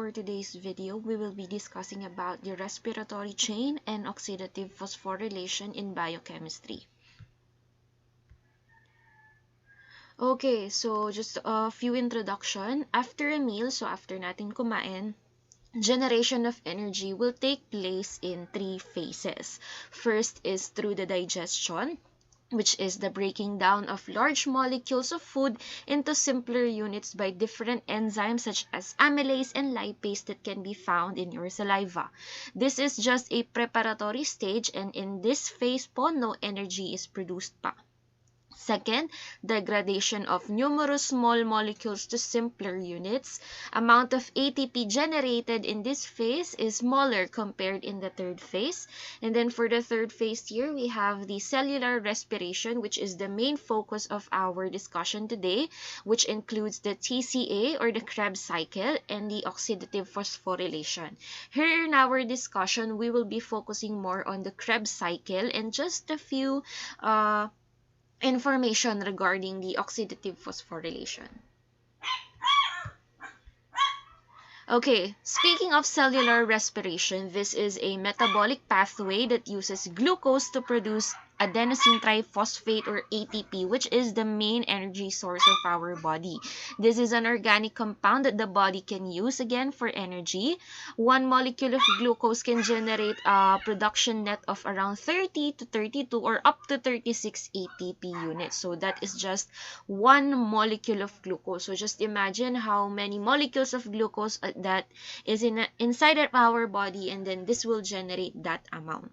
for today's video, we will be discussing about the respiratory chain and oxidative phosphorylation in biochemistry. Okay, so just a few introduction. After a meal, so after natin kumain, generation of energy will take place in three phases. First is through the digestion, which is the breaking down of large molecules of food into simpler units by different enzymes such as amylase and lipase that can be found in your saliva. This is just a preparatory stage, and in this phase po, no energy is produced pa. Second, degradation of numerous small molecules to simpler units. Amount of ATP generated in this phase is smaller compared in the third phase. And then for the third phase here, we have the cellular respiration, which is the main focus of our discussion today, which includes the TCA or the Krebs cycle and the oxidative phosphorylation. Here in our discussion, we will be focusing more on the Krebs cycle and just a few information regarding the oxidative phosphorylation. Okay, speaking of cellular respiration, this is a metabolic pathway that uses glucose to produce adenosine triphosphate or ATP, which is the main energy source of our body. This is an organic compound that the body can use again for energy. One molecule of glucose can generate a production net of around 30 to 32 or up to 36 ATP units. So that is just one molecule of glucose. So just imagine how many molecules of glucose that is inside of our body, and then this will generate that amount.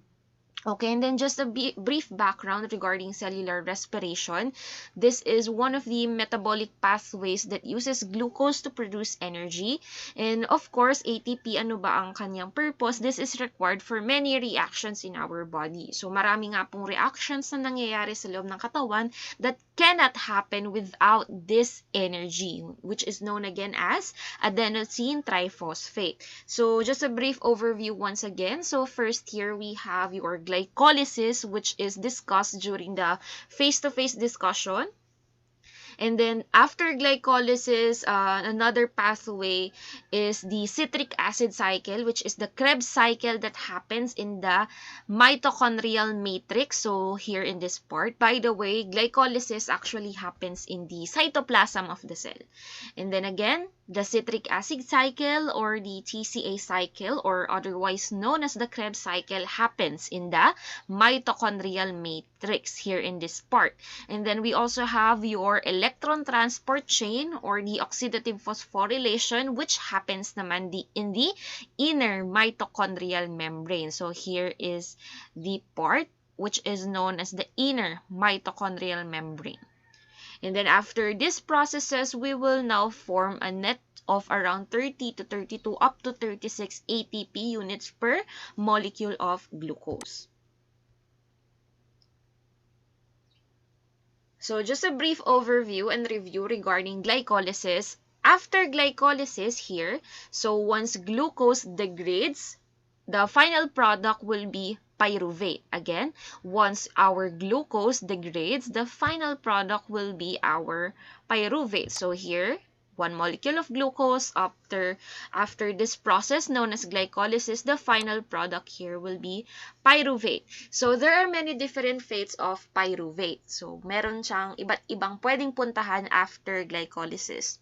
Okay, and then just a brief background regarding cellular respiration. This is one of the metabolic pathways that uses glucose to produce energy. And of course, ATP, ano ba ang kanyang purpose? This is required for many reactions in our body. So marami nga pong reactions na nangyayari sa loob ng katawan that cannot happen without this energy, which is known again as adenosine triphosphate. So just a brief overview once again. So first here we have your glycolysis, which is discussed during the face-to-face discussion. And then after glycolysis, another pathway is the citric acid cycle, which is the Krebs cycle that happens in the mitochondrial matrix. So here in this part, by the way, glycolysis actually happens in the cytoplasm of the cell. And then again, the citric acid cycle or the TCA cycle, or otherwise known as the Krebs cycle, happens in the mitochondrial matrix here in this part. And then we also have your electron transport chain or the oxidative phosphorylation, which happens naman in the inner mitochondrial membrane. So here is the part which is known as the inner mitochondrial membrane. And then after these processes, we will now form a net of around 30 to 32 up to 36 ATP units per molecule of glucose. So just a brief overview and review regarding glycolysis. After glycolysis here, so once glucose degrades, the final product will be pyruvate. Again, once our glucose degrades, the final product will be our pyruvate. So here, one molecule of glucose. After this process known as glycolysis, the final product here will be pyruvate. So there are many different fates of pyruvate. So meron siyang iba't ibang pwedeng puntahan after glycolysis.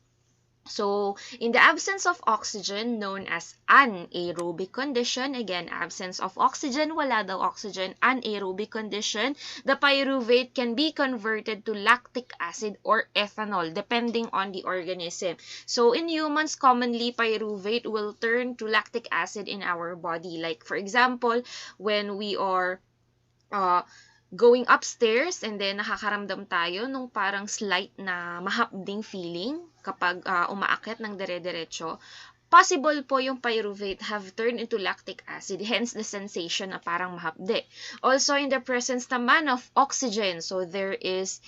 So, in the absence of oxygen, known as anaerobic condition, again, absence of oxygen, wala daw oxygen, anaerobic condition, the pyruvate can be converted to lactic acid or ethanol, depending on the organism. So, in humans, commonly, pyruvate will turn to lactic acid in our body. Like, for example, when we are going upstairs and then nakakaramdam tayo nung parang slight na mahapding feeling kapag umaakyat ng dire-diretso, possible po yung pyruvate have turned into lactic acid, hence the sensation na parang mahapde. Also, in the presence naman of oxygen, so there is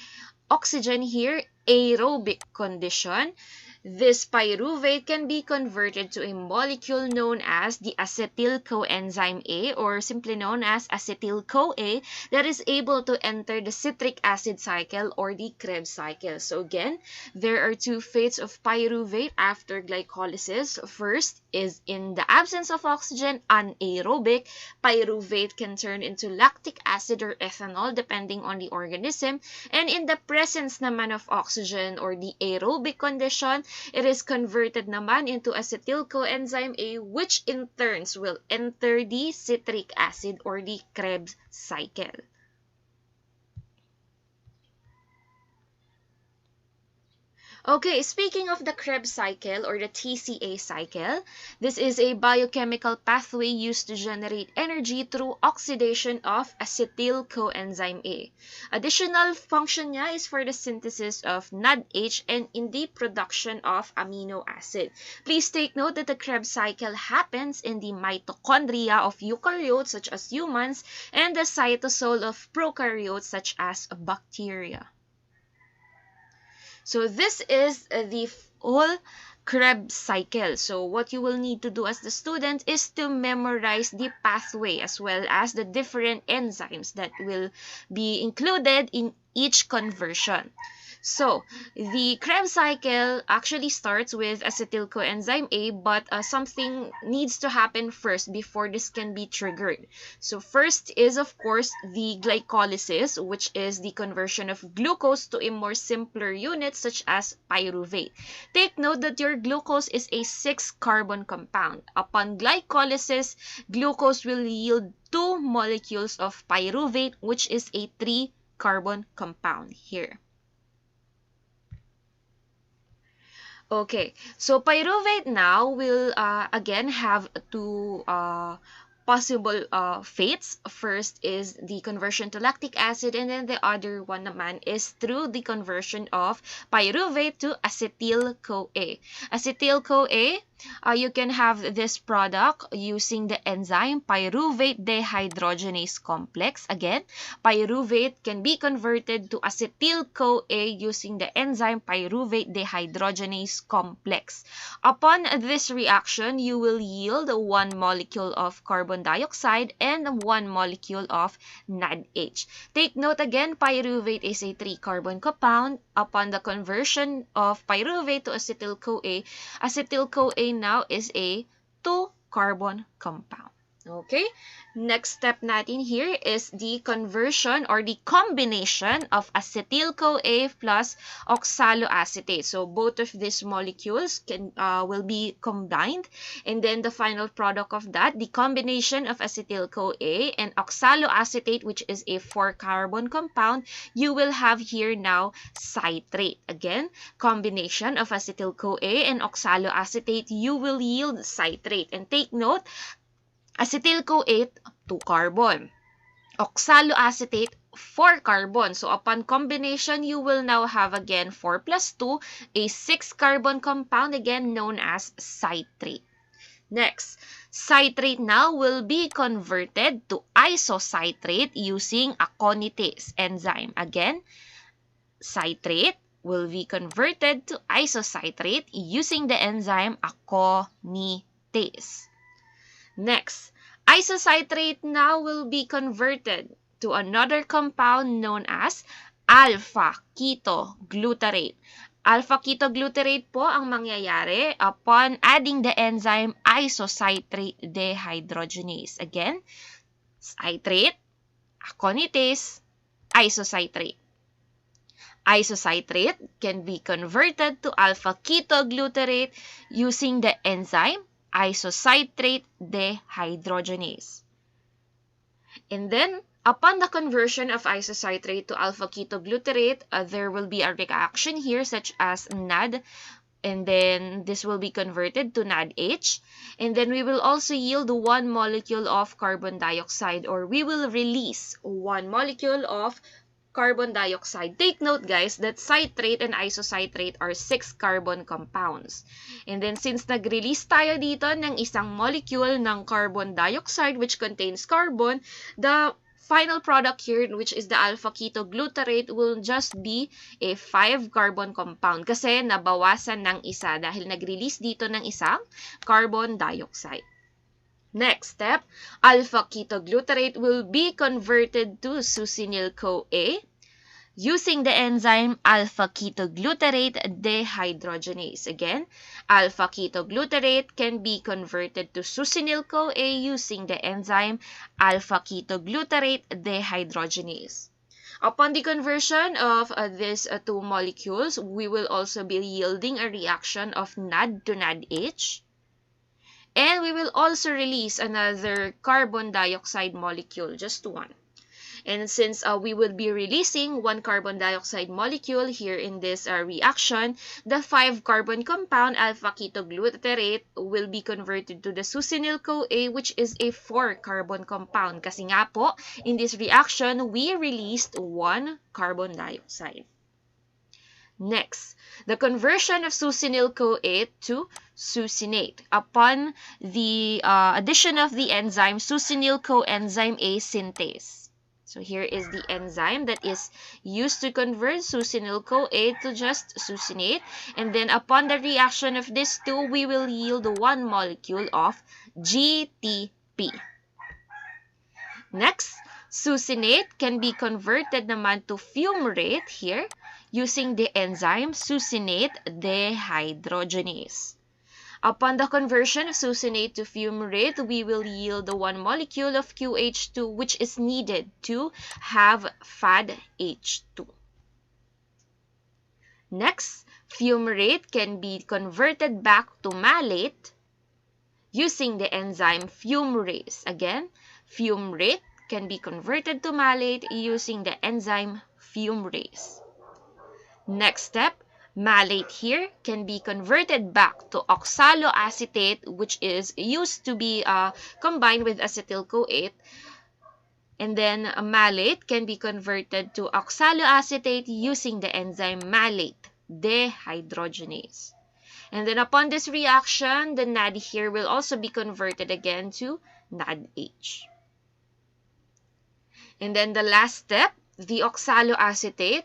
oxygen here, aerobic condition. This pyruvate can be converted to a molecule known as the acetyl coenzyme A, or simply known as acetyl-CoA, that is able to enter the citric acid cycle or the Krebs cycle. So again, there are two fates of pyruvate after glycolysis. First is in the absence of oxygen, anaerobic. Pyruvate can turn into lactic acid or ethanol depending on the organism. And in the presence naman of oxygen or the aerobic condition, it is converted naman into acetyl coenzyme A, which in turns will enter the citric acid or the Krebs cycle. Okay, speaking of the Krebs cycle or the TCA cycle, this is a biochemical pathway used to generate energy through oxidation of acetyl coenzyme A. Additional function niya is for the synthesis of NADH and in the production of amino acid. Please take note that the Krebs cycle happens in the mitochondria of eukaryotes such as humans and the cytosol of prokaryotes such as bacteria. So this is the whole Krebs cycle. So what you will need to do as the student is to memorize the pathway as well as the different enzymes that will be included in each conversion. So, the Krebs cycle actually starts with acetyl coenzyme A, but something needs to happen first before this can be triggered. So, first is, of course, the glycolysis, which is the conversion of glucose to a more simpler unit such as pyruvate. Take note that your glucose is a 6-carbon compound. Upon glycolysis, glucose will yield 2 molecules of pyruvate, which is a 3-carbon compound here. Okay, so pyruvate now will again have two possible fates. First is the conversion to lactic acid, and then the other one naman is through the conversion of pyruvate to acetyl-CoA. Acetyl-CoA, you can have this product using the enzyme pyruvate dehydrogenase complex. Again, pyruvate can be converted to acetyl-CoA using the enzyme pyruvate dehydrogenase complex. Upon this reaction, you will yield 1 molecule of carbon dioxide and 1 molecule of NADH. Take note again, pyruvate is a 3-carbon compound. Upon the conversion of pyruvate to acetyl-CoA, acetyl-CoA now is a 2-carbon compound. Okay, next step natin here is the conversion or the combination of acetyl-CoA plus oxaloacetate. So both of these molecules will be combined, and then the final product of that, the combination of acetyl-CoA and oxaloacetate, which is a 4-carbon compound, you will have here now citrate. Again, combination of acetyl-CoA and oxaloacetate, you will yield citrate. And take note, acetyl-CoA, 2-carbon. Oxaloacetate, 4-carbon. So upon combination, you will now have again 4 plus 2, a 6-carbon compound, again known as citrate. Next, citrate now will be converted to isocitrate using aconitase enzyme. Again, citrate will be converted to isocitrate using the enzyme aconitase. Next, isocitrate now will be converted to another compound known as alpha-ketoglutarate. Alpha-ketoglutarate po ang mangyayari upon adding the enzyme isocitrate dehydrogenase. Again, citrate, aconitase, isocitrate. Isocitrate can be converted to alpha-ketoglutarate using the enzyme isocitrate dehydrogenase. And then, upon the conversion of isocitrate to alpha-ketoglutarate, there will be a reaction here such as NAD, and then this will be converted to NADH. And then we will also yield 1 molecule of carbon dioxide, or we will release 1 molecule of carbon dioxide. Take note guys that citrate and isocitrate are 6-carbon compounds. And then since nag-release tayo dito ng isang molecule ng carbon dioxide which contains carbon, the final product here, which is the alpha-ketoglutarate, will just be a 5-carbon compound kasi nabawasan ng isa dahil nag-release dito ng isang carbon dioxide. Next step, alpha-ketoglutarate will be converted to succinyl-CoA using the enzyme alpha-ketoglutarate dehydrogenase. Again, alpha-ketoglutarate can be converted to succinyl-CoA using the enzyme alpha-ketoglutarate dehydrogenase. Upon the conversion of these two molecules, we will also be yielding a reaction of NAD to NADH. And we will also release another carbon dioxide molecule, just one. And since we will be releasing one carbon dioxide molecule here in this reaction, the 5-carbon compound alpha-ketoglutarate will be converted to the succinyl-CoA, which is a 4-carbon compound. Kasi nga po, in this reaction, we released one carbon dioxide. Next, the conversion of succinyl-CoA to succinate upon the addition of the enzyme succinyl-coenzyme A synthase. So here is the enzyme that is used to convert succinyl-CoA to just succinate. And then upon the reaction of these two, we will yield one molecule of GTP. Next, succinate can be converted naman to fumarate here using the enzyme succinate dehydrogenase. Upon the conversion of succinate to fumarate, we will yield one molecule of QH2, which is needed to have FADH2. Next, fumarate can be converted back to malate using the enzyme fumarase. Again, fumarate can be converted to malate using the enzyme fumarase. Next step, malate here can be converted back to oxaloacetate, which is used to be combined with acetyl-CoA. And then malate can be converted to oxaloacetate using the enzyme malate dehydrogenase. And then upon this reaction, the NAD here will also be converted again to NADH. And then the last step, the oxaloacetate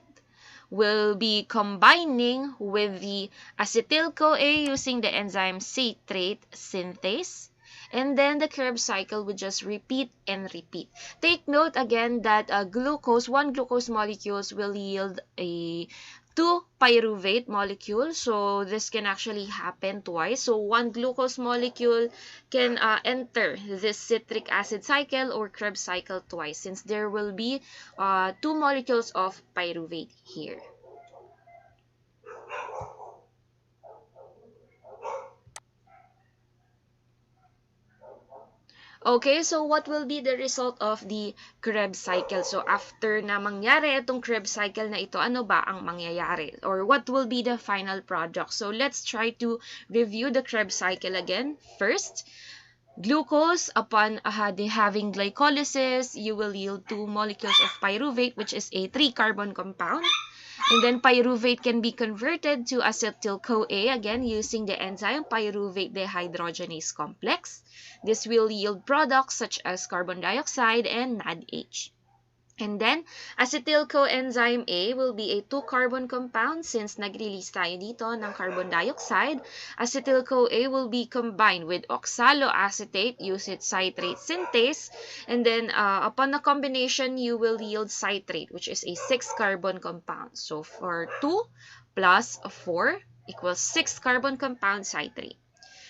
will be combining with the acetyl-CoA using the enzyme citrate synthase. And then the Krebs cycle would just repeat and repeat. Take note again that one glucose molecules will yield a 2 pyruvate molecules. So this can actually happen twice. So one glucose molecule can enter this citric acid cycle or Krebs cycle twice, since there will be 2 molecules of pyruvate here. Okay, so what will be the result of the Krebs cycle? So after na mangyari itong Krebs cycle na ito, ano ba ang mangyayari? Or what will be the final product? So let's try to review the Krebs cycle again. First, glucose, upon having glycolysis, you will yield 2 molecules of pyruvate, which is a 3-carbon compound. And then pyruvate can be converted to acetyl-CoA, again using the enzyme pyruvate dehydrogenase complex. This will yield products such as carbon dioxide and NADH. And then, acetyl-coenzyme A will be a 2-carbon compound since nag-release tayo dito ng carbon dioxide. Acetyl-CoA will be combined with oxaloacetate using citrate synthase. And then, upon the combination, you will yield citrate, which is a 6-carbon compound. So, for 2 plus 4 equals 6-carbon compound citrate.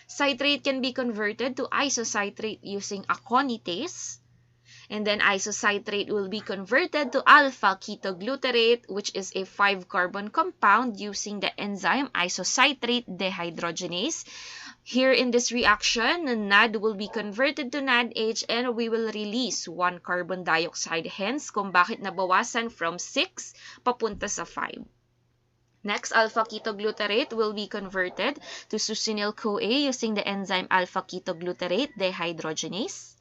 Citrate can be converted to isocitrate using aconitase. And then isocitrate will be converted to alpha-ketoglutarate, which is a 5-carbon compound using the enzyme isocitrate dehydrogenase. Here in this reaction, NAD will be converted to NADH and we will release 1 carbon dioxide. Hence, kung bakit nabawasan from 6 papunta sa 5. Next, alpha-ketoglutarate will be converted to succinyl-CoA using the enzyme alpha-ketoglutarate dehydrogenase.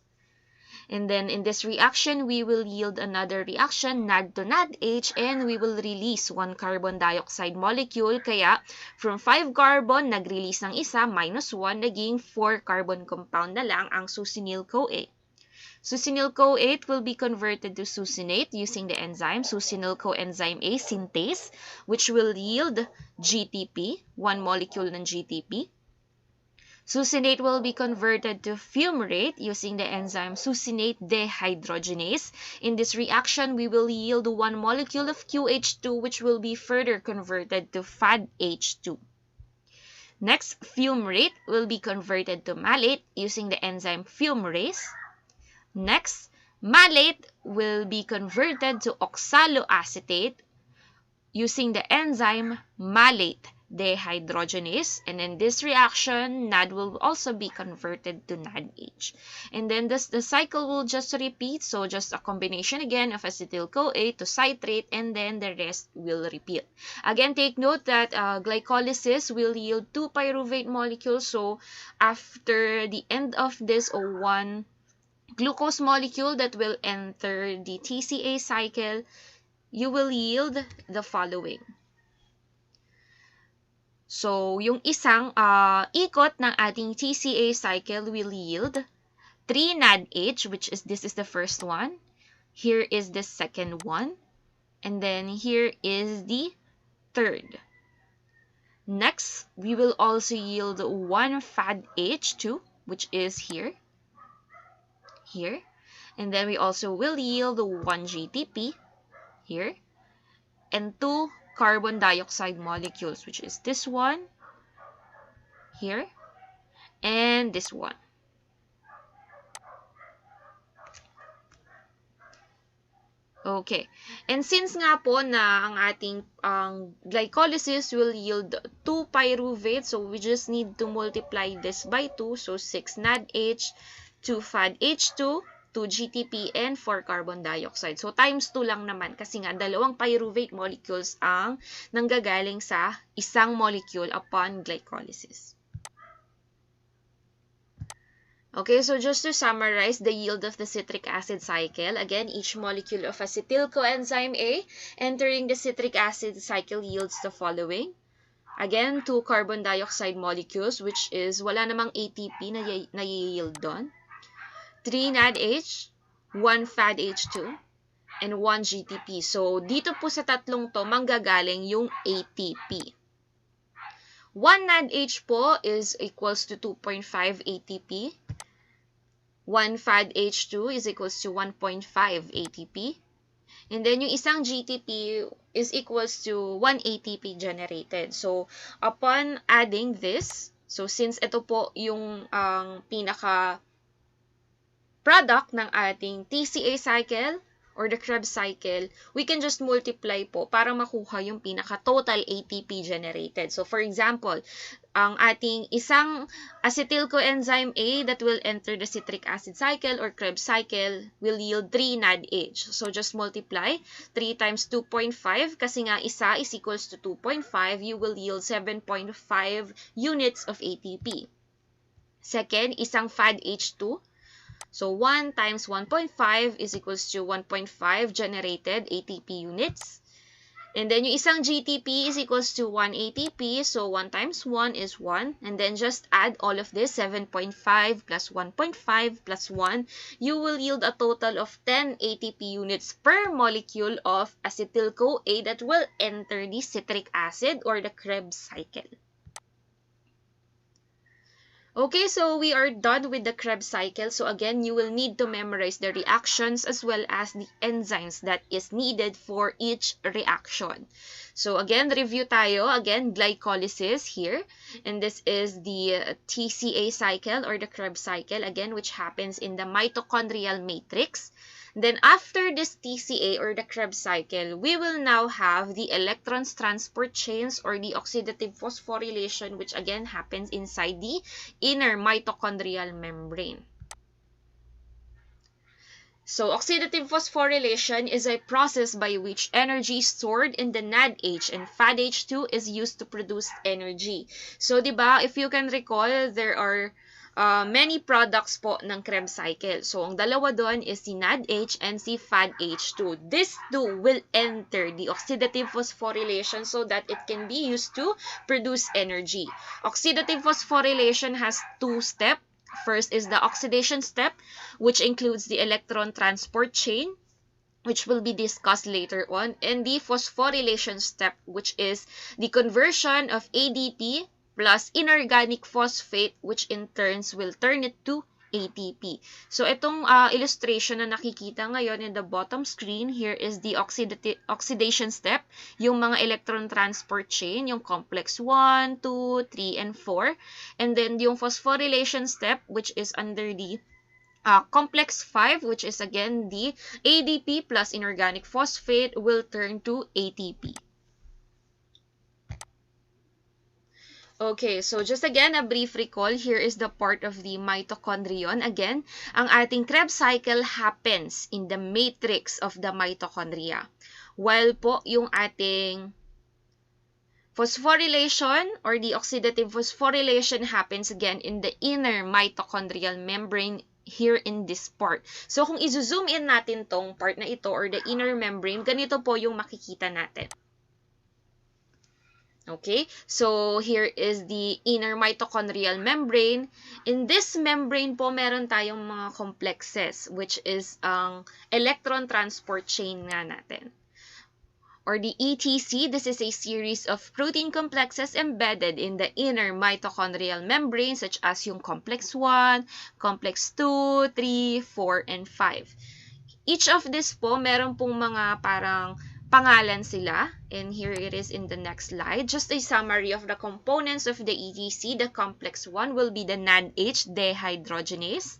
And then in this reaction, we will yield another reaction, NAD to NADH, and we will release 1 carbon dioxide molecule. Kaya, from 5 carbon, nag-release ng isa, minus 1, naging 4 carbon compound na lang ang succinyl-CoA. Succinyl-CoA will be converted to succinate using the enzyme succinyl coenzyme A synthase, which will yield GTP, one molecule ng GTP. Succinate will be converted to fumarate using the enzyme succinate dehydrogenase. In this reaction, we will yield one molecule of QH2, which will be further converted to FADH2. Next, fumarate will be converted to malate using the enzyme fumarase. Next, malate will be converted to oxaloacetate using the enzyme malate dehydrogenase, and in this reaction, NAD will also be converted to NADH. And then the cycle will just repeat, so just a combination again of acetyl-CoA to citrate, and then the rest will repeat. Again, take note that glycolysis will yield 2 pyruvate molecules, so after the end of this one glucose molecule that will enter the TCA cycle, you will yield the following. So, yung isang ikot ng ating TCA cycle will yield 3 NADH, which is this is the first one. Here is the second one. And then here is the third. Next, we will also yield 1 FADH2, which is here. And then we also will yield 1 GTP here. And 2 carbon dioxide molecules, which is this one here and this one. Okay. And since nga po na ang ating glycolysis will yield 2 pyruvate, so we just need to multiply this by 2. So 6 NADH, 2 FADH2, 2 GTP, and 4 carbon dioxide. So, times 2 lang naman kasi nga 2 pyruvate molecules ang nanggagaling sa isang molecule upon glycolysis. Okay, so just to summarize the yield of the citric acid cycle, again, each molecule of acetyl coenzyme A entering the citric acid cycle yields the following. Again, 2 carbon dioxide molecules, which is wala namang ATP na yield doon. 3 NADH, 1 FADH2, and 1 GTP. So, dito po sa tatlong to, manggagaling yung ATP. 1 NADH po is equals to 2.5 ATP. 1 FADH2 is equals to 1.5 ATP. And then, yung isang GTP is equals to 1 ATP generated. So, upon adding this, so since ito po yung pinaka product ng ating TCA cycle or the Krebs cycle, we can just multiply po para makuha yung pinaka-total ATP generated. So, for example, ang ating isang acetyl coenzyme A that will enter the citric acid cycle or Krebs cycle will yield 3 NADH. So, just multiply 3 times 2.5 kasi nga isa is equals to 2.5, you will yield 7.5 units of ATP. Second, isang FADH2. So, 1 times 1.5 is equals to 1.5 generated ATP units. And then, yung isang GTP is equals to 1 ATP. So, 1 times 1 is 1. And then, just add all of this, 7.5 plus 1.5 plus 1. You will yield a total of 10 ATP units per molecule of acetyl-CoA that will enter the citric acid or the Krebs cycle. Okay, so we are done with the Krebs cycle. So again, you will need to memorize the reactions as well as the enzymes that is needed for each reaction. So again, review tayo. Again, glycolysis here. And this is the TCA cycle or the Krebs cycle, again, which happens in the mitochondrial matrix. Then after this TCA or the Krebs cycle, we will now have the electrons transport chains or the oxidative phosphorylation, which again happens inside the inner mitochondrial membrane. So, oxidative phosphorylation is a process by which energy stored in the NADH and FADH2 is used to produce energy. So, diba, if you can recall, there are many products po ng Krebs cycle. So, ang dalawa doon is si NADH and si FADH2. These two will enter the oxidative phosphorylation so that it can be used to produce energy. Oxidative phosphorylation has two steps. First is the oxidation step, which includes the electron transport chain, which will be discussed later on, and the phosphorylation step, which is the conversion of ADP plus inorganic phosphate, which in turns will turn it to ATP. So itong illustration na nakikita ngayon in the bottom screen, here is the oxidation step, yung mga electron transport chain, yung complex 1, 2, 3, and 4. And then yung phosphorylation step, which is under the complex 5, which is again the ADP plus inorganic phosphate, will turn to ATP. Okay, so just again, a brief recall. Here is the part of the mitochondrion. Again, ang ating Krebs cycle happens in the matrix of the mitochondria. While po yung ating phosphorylation or the oxidative phosphorylation happens again in the inner mitochondrial membrane here in this part. So, kung i-zoom in natin tong part na ito or the inner membrane, ganito po yung makikita natin. Okay, so here is the inner mitochondrial membrane. In this membrane po, meron tayong mga complexes, which is ang electron transport chain nga natin. Or the ETC, this is a series of protein complexes embedded in the inner mitochondrial membrane, such as yung complex 1, complex 2, 3, 4, and 5. Each of this po, meron pong mga parang pangalan sila, and here it is in the next slide. Just a summary of the components of the ETC. The complex 1 will be the NADH dehydrogenase.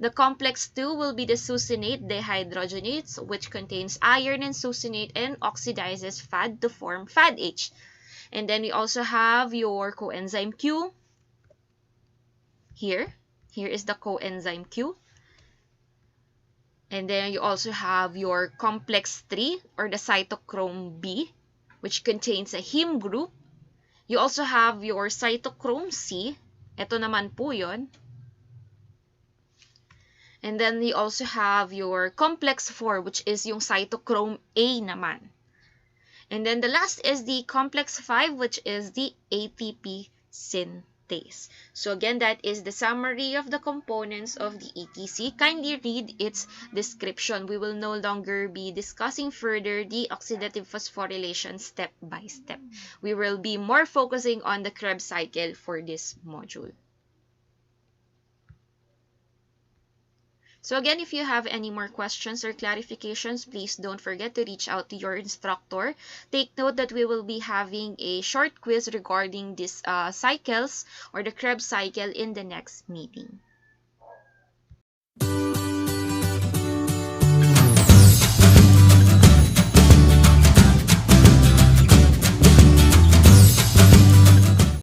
The complex 2 will be the succinate dehydrogenase, which contains iron and succinate and oxidizes fad to form FADH. And then we also have your coenzyme Q. Here is the coenzyme Q. And then you also have your complex 3 or the cytochrome B, which contains a heme group. You also have your cytochrome C. Ito naman po yun. And then you also have your complex 4, which is yung cytochrome A naman. And then the last is the complex 5, which is the ATP synthase. So again, that is the summary of the components of the ETC. Kindly read its description. We will no longer be discussing further the oxidative phosphorylation step by step. We will be more focusing on the Krebs cycle for this module. So again, if you have any more questions or clarifications, please don't forget to reach out to your instructor. Take note that we will be having a short quiz regarding these cycles or the Krebs cycle in the next meeting.